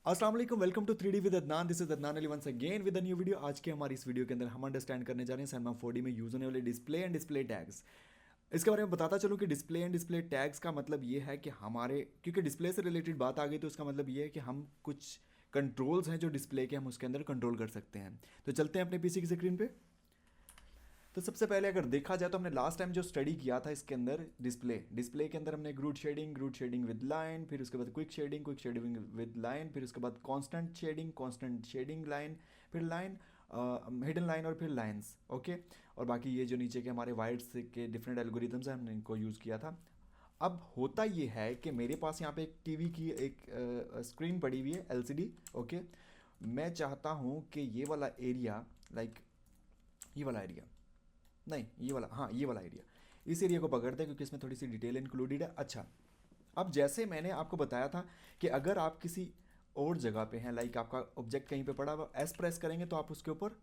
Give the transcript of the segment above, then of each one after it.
अस्सलाम वालेकुम, welcome to 3D with Adnan. This is Adnan Ali once again with a new video. आज के हमारी इस वीडियो के अंदर हम अंडरस्टैंड करने जा रहे हैं सैनमा 4D में यूज होने वाले डिस्प्ले एंड डिस्प्ले टैग्स। इसके बारे में बताता चलूँ कि डिस्प्ले एंड डिस्प्ले टैग्स का मतलब ये है कि हमारे, क्योंकि डिस्प्ले से रिलेटेड बात आ गई तो इसका मतलब ये है कि हम कुछ कंट्रोल्स हैं जो डिस्प्ले के, हम उसके अंदर कंट्रोल कर सकते हैं। तो चलते हैं अपने पीसी की स्क्रीन पे। तो सबसे पहले अगर देखा जाए तो हमने लास्ट टाइम जो स्टडी किया था इसके अंदर डिस्प्ले के अंदर हमने ग्रूड शेडिंग विद लाइन, फिर उसके बाद क्विक शेडिंग विद लाइन, फिर उसके बाद कांस्टेंट शेडिंग लाइन, फिर लाइन, हिडन लाइन और फिर लाइंस। ओके। और बाकी ये जो नीचे के हमारे वायर्स के डिफरेंट एल्गोरिदम्स हैं हमने इनको यूज़ किया था। अब होता ये है कि मेरे पास यहाँ पे एक टीवी की एक स्क्रीन पड़ी हुई है, एलसीडी। ओके। मैं चाहता हूँ कि ये वाला एरिया, लाइक ये वाला एरिया, नहीं ये वाला, हाँ ये वाला एरिया, इस एरिया को पकड़ते हैं क्योंकि इसमें थोड़ी सी डिटेल इंक्लूडेड है। अच्छा, अब जैसे मैंने आपको बताया था कि अगर आप किसी और जगह पे हैं, लाइक आपका ऑब्जेक्ट कहीं पे पड़ा हुआ, एस प्रेस करेंगे तो आप उसके ऊपर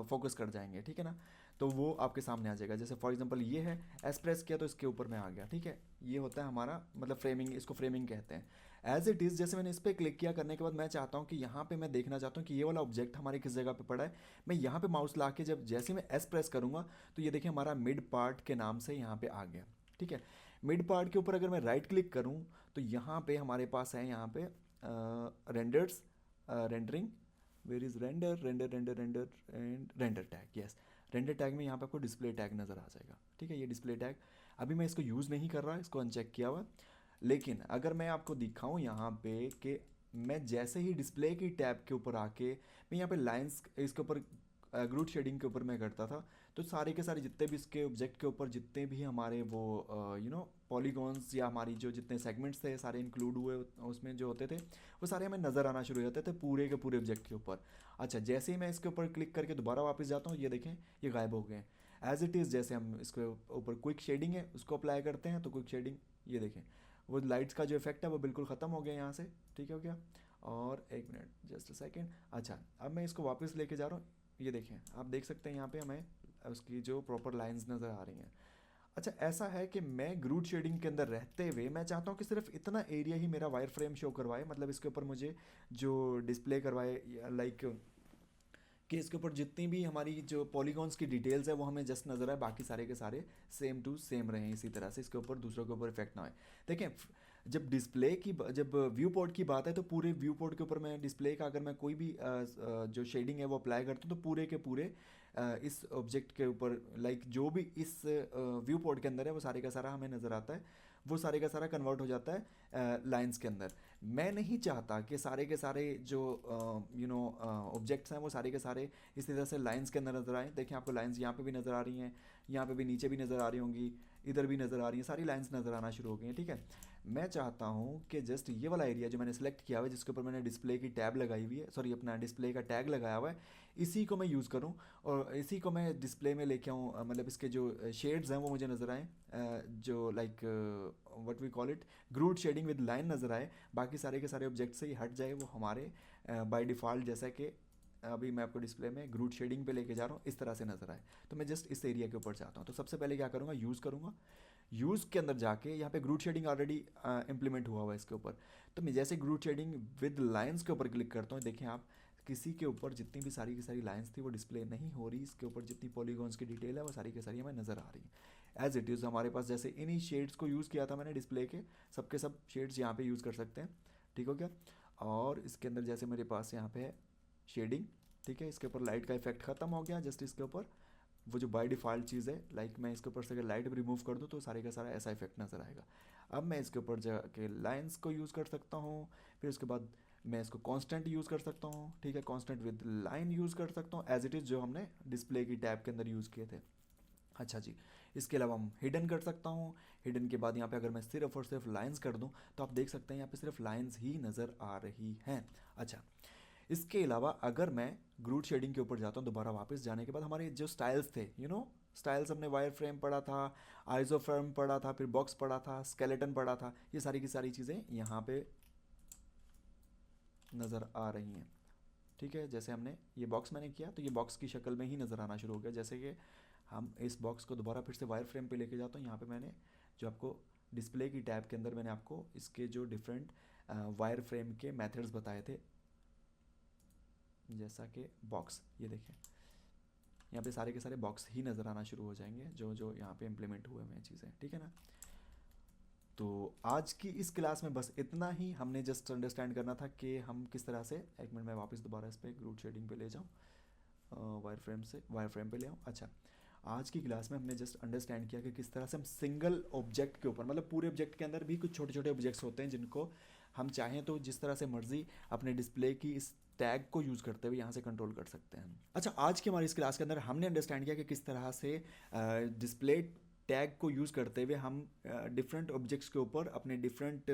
फोकस कर जाएंगे, ठीक है ना। तो वो आपके सामने आ जाएगा। जैसे फॉर एग्जांपल ये है, एस प्रेस किया तो इसके ऊपर में आ गया, ठीक है। ये होता है हमारा मतलब फ्रेमिंग, इसको फ्रेमिंग कहते हैं। एज इट इज़, जैसे मैंने इस पर क्लिक किया करने के बाद मैं चाहता हूँ कि यहाँ पे मैं देखना चाहता हूँ कि ये वाला ऑब्जेक्ट हमारे किस जगह पे पड़ा है। मैं यहाँ पे माउस ला के जब जैसे मैं एस प्रेस करूँगा तो ये देखिए हमारा मिड पार्ट के नाम से यहाँ पे आ गया, ठीक है। मिड पार्ट के ऊपर अगर मैं राइट क्लिक करूँ तो यहाँ पे हमारे पास है, यहाँ पे renders, rendering, where is render and render tag, yes. Render tag में यहाँ पे आपको डिस्प्ले टैग नज़र आ जाएगा, ठीक है। ये डिस्प्ले टैग अभी मैं इसको यूज़ नहीं कर रहा, इसको अनचेक किया हुआ। लेकिन अगर मैं आपको दिखाऊं यहाँ पे कि मैं जैसे ही डिस्प्ले की टैब के ऊपर आके मैं यहाँ पे लाइंस इसके ऊपर ग्रूट शेडिंग के ऊपर मैं करता था, तो सारे के सारे जितने भी इसके ऑब्जेक्ट के ऊपर जितने भी हमारे वो पॉलीगॉन्स या हमारी जो जितने सेगमेंट्स थे सारे इंक्लूड हुए उसमें जो होते थे, वो सारे हमें नज़र आना शुरू हो जाते थे पूरे के पूरे ऑब्जेक्ट के ऊपर। अच्छा, जैसे ही मैं इसके ऊपर क्लिक करके दोबारा वापस जाता हूँ, ये देखें ये गायब हो गए। एज इट इज़, जैसे हम इसके ऊपर क्विक शेडिंग है उसको अप्लाई करते हैं तो क्विक शेडिंग, ये देखें वो लाइट्स का जो इफेक्ट है वो बिल्कुल ख़त्म हो गया यहाँ से, ठीक है, हो गया। और एक मिनट, जस्ट अ सेकेंड। अच्छा, अब मैं इसको वापस लेके जा रहा हूँ, ये देखें आप देख सकते हैं यहाँ पे हमें उसकी जो प्रॉपर लाइंस नज़र आ रही हैं। अच्छा, ऐसा है कि मैं ग्रूट शेडिंग के अंदर रहते हुए मैं चाहता हूँ कि सिर्फ इतना एरिया ही मेरा वायर फ्रेम शो करवाए, मतलब इसके ऊपर मुझे जो डिस्प्ले करवाए, लाइक कि इसके ऊपर जितनी भी हमारी जो पॉलीगॉन्स की डिटेल्स है वो हमें जस्ट नज़र आए, बाकी सारे के सारे सेम टू सेम रहें, इसी तरह से इसके ऊपर दूसरों के ऊपर इफेक्ट ना हो। देखें, जब डिस्प्ले की जब व्यू पोर्ट की बात है तो पूरे व्यू पोर्ट के ऊपर मैं डिस्प्ले का अगर मैं कोई भी जो शेडिंग है वो अप्लाई करता हूँ तो पूरे के पूरे इस ऑब्जेक्ट के ऊपर, लाइक जो भी इस व्यू पोर्ट के अंदर है वो सारे का सारा हमें नज़र आता है, वो सारे का सारा कन्वर्ट हो जाता है लाइंस के अंदर। मैं नहीं चाहता कि सारे के सारे जो ऑब्जेक्ट्स हैं वो सारे के सारे इस तरह से लाइंस के अंदर नज़र आए। देखिए आपको लाइंस यहाँ पे भी नज़र आ रही हैं, यहाँ पे भी नीचे भी नज़र आ रही होंगी, इधर भी नज़र आ रही हैं, सारी लाइंस नज़र आना शुरू हो गई हैं, ठीक है। मैं चाहता हूँ कि जस्ट ये वाला एरिया जो मैंने सेलेक्ट किया हुआ है, जिसके ऊपर मैंने डिस्प्ले की टैब लगाई हुई है, सॉरी अपना डिस्प्ले का टैग लगाया हुआ है, इसी को मैं यूज़ करूँ और इसी को मैं डिस्प्ले में लेके आऊँ, मतलब इसके जो शेड्स हैं वो मुझे नज़र आएँ, जो like what we call it crude shading with line नज़र आए, बाकी सारे के सारे ऑब्जेक्ट से ही हट जाए, वो हमारे बाय डिफ़ॉल्ट, जैसा कि अभी मैं आपको डिस्प्ले में ग्रूड शेडिंग पे लेके जा रहा हूँ, इस तरह से नज़र आए। तो मैं जस्ट इस एरिया के ऊपर चाहता हूँ, तो सबसे पहले क्या करूँगा, यूज़ करूँगा। यूज़ के अंदर जाके यहाँ पे ग्रूड शेडिंग ऑलरेडी इंप्लीमेंट हुआ हुआ है इसके ऊपर, तो मैं जैसे ग्रूड शेडिंग विद लाइंस के ऊपर क्लिक करता हूँ, देखें आप किसी के ऊपर जितनी भी सारी की सारी लाइंस थी वो डिस्प्ले नहीं हो रही, इसके ऊपर जितनी पॉलीगॉन्स की डिटेल है वो सारी की सारी हमें नज़र आ रही है। एज इट इज़ हमारे पास जैसे इन्हीं शेड्स को यूज़ किया था मैंने डिस्प्ले के, सबके सब शेड्स यहाँ पे यूज़ कर सकते हैं, ठीक हो गया। और इसके अंदर जैसे मेरे पास यहाँ पे है शेडिंग, ठीक है, इसके ऊपर लाइट का इफेक्ट ख़त्म हो गया, जस्ट इसके ऊपर वो जो बाय डिफ़ॉल्ट चीज़ है, लाइक मैं इसके ऊपर से अगर लाइट भी रिमूव कर दूँ तो सारे का सारा ऐसा इफेक्ट नज़र आएगा। अब मैं इसके ऊपर जाके लाइंस को यूज़ कर सकता हूँ, फिर उसके बाद मैं इसको कांस्टेंट यूज़ कर सकता हूँ, ठीक है, कांस्टेंट विद लाइन यूज़ कर सकता हूँ एज इट इज़ जो हमने डिस्प्ले की टैब के अंदर यूज़ किए थे। अच्छा जी, इसके अलावा हम हिडन कर सकता हूँ। हिडन के बाद यहाँ पे अगर मैं सिर्फ और सिर्फ लाइंस कर दूँ तो आप देख सकते हैं यहाँ पे सिर्फ लाइंस ही नज़र आ रही हैं। अच्छा, इसके अलावा अगर मैं ग्रूट शेडिंग के ऊपर जाता हूँ, दोबारा वापस जाने के बाद हमारे जो स्टाइल्स थे, स्टाइल्स, हमने वायर फ्रेम पढ़ा था, आइसोफर्म पढ़ा था, फिर बॉक्स पढ़ा था, स्केलेटन पढ़ा था, ये सारी की सारी चीज़ें यहाँ पे नज़र आ रही हैं, ठीक है। जैसे हमने ये बॉक्स मैंने किया तो ये बॉक्स की शक्ल में ही नज़र आना शुरू हो गया। जैसे कि हम इस बॉक्स को दोबारा फिर से वायर फ्रेम पे लेके जाता हूँ, यहाँ पे मैंने जो आपको डिस्प्ले की टैब के अंदर मैंने आपको इसके जो डिफरेंट वायर फ्रेम के मेथड्स बताए थे, जैसा कि बॉक्स, ये देखें यहाँ पे सारे के सारे बॉक्स ही नज़र आना शुरू हो जाएंगे जो जो यहाँ पे इम्प्लीमेंट हुए हुए हैं चीज़ें, ठीक है ना। तो आज की इस क्लास में बस इतना ही, हमने जस्ट अंडरस्टैंड करना था कि हम किस तरह से, एक मिनट में वापस दोबारा इस पर ग्रुप शेडिंग पे ले जाऊँ, वायर फ्रेम से वायर फ्रेम पे ले आऊँ। अच्छा, आज की क्लास में हमने जस्ट अंडरस्टैंड किया कि किस तरह से हम सिंगल ऑब्जेक्ट के ऊपर, मतलब पूरे ऑब्जेक्ट के अंदर भी कुछ छोटे छोटे ऑब्जेक्ट्स होते हैं जिनको हम चाहें तो जिस तरह से मर्जी अपने डिस्प्ले की इस टैग को यूज़ करते हुए यहाँ से कंट्रोल कर सकते हैं। अच्छा, आज की हमारी इस क्लास के अंदर हमने अंडरस्टैंड किया कि किस तरह से डिस्प्ले टैग को यूज़ करते हुए हम डिफरेंट ऑब्जेक्ट्स के ऊपर अपने डिफरेंट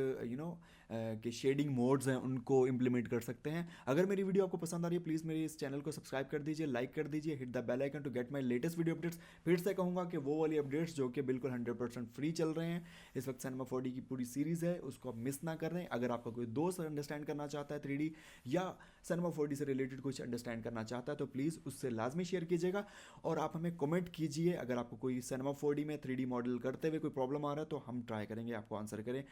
के शेडिंग मोड्स हैं उनको इम्प्लीमेंट कर सकते हैं। अगर मेरी वीडियो आपको पसंद आ रही है प्लीज़ मेरे इस चैनल को सब्सक्राइब कर दीजिए, लाइक कर दीजिए, hit the bell icon to get my latest video updates. फिर से कहूँगा कि वो वाली अपडेट्स जो कि बिल्कुल 100% फ्री चल रहे हैं इस वक्त, सिनेमा 4D की पूरी सीरीज़ है, उसको आप मिस ना कर रहे हैं। अगर आपका कोई दोस्त अंडरस्टैंड करना चाहता है 3D या सिनेमा 4D से रिलेटेड कुछ अंडरस्टैंड करना चाहता है तो प्लीज़ उससे लाजमी शेयर कीजिएगा। और आप हमें कमेंट कीजिए अगर आपको कोई सिनेमा 4D में 3D मॉडल करते हुए कोई प्रॉब्लम आ रहा है तो हम ट्राई करेंगे आपको आंसर करें।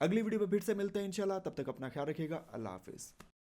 अगली वीडियो में फिर से मिलते हैं इंशाल्लाह, तब तक अपना ख्याल रखिएगा। अल्लाह हाफिज़।